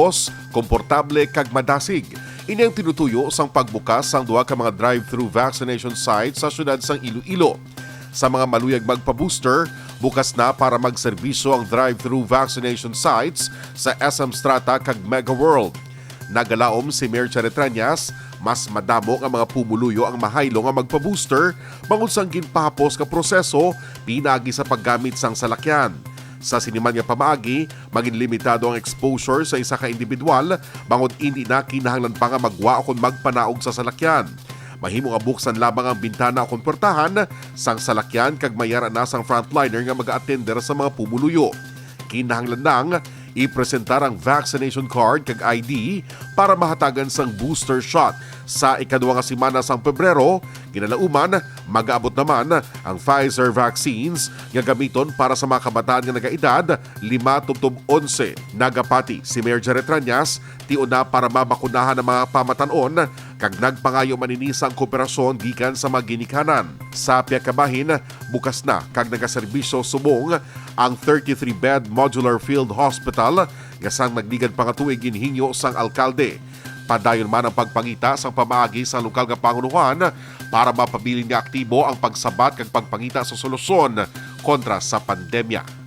ligos, komportable kag madasig. Ini ang tinutuyo sang pagbukas sang duha ka mga drive-thru vaccination sites sa syudad sang Iloilo. Sa mga maluyag magpa-booster, bukas na para magserbisyo ang drive-thru vaccination sites sa SM Strata kag Mega World. Nagalaom si Mayor Charetrañas, mas madamo ang mga pumuluyo ang mahaylo nga magpa-booster bangod sang ginpahapos ka proseso pinagi sa paggamit sang salakyan. Sa siniman nga pamaagi, maging limitado ang exposure sa isa ka individual bangod hindi na kinahanglan pa nga magwa o kung magpanaog sa salakyan. Mahimo nga buksan labang ang bintana o kung portahan sang salakyan kag mayara na sang frontliner nga mag-attender sa mga pumuluyo. Kinahanglan nang ipresentar ang vaccination card kag ID para mahatagan sang booster shot. Sa ikaduwa nga semana sang Pebrero, kinalauman, mag-aabot naman ang Pfizer vaccines nga gamiton para sa mga kabataan nga nagaedad 5-11. Nagapati si Mayor Charetrañas, tiuna para mabakunahan ang mga pamatanon kag nagpangayo maninisa ang kooperasyon gikan sa mga ginikanan. Sa Piakabahin, bukas na kag nagaserbisyo subong ang 33-bed modular field hospital nga sang nagligad pa nga tuig ginhinyo sang alkalde. Padayon man ang pagpangita sa pamaagi sa lokal nga pangunuhan para mapabilin nga aktibo ang pagsabat kag pagpangita sa solusyon kontra sa pandemya.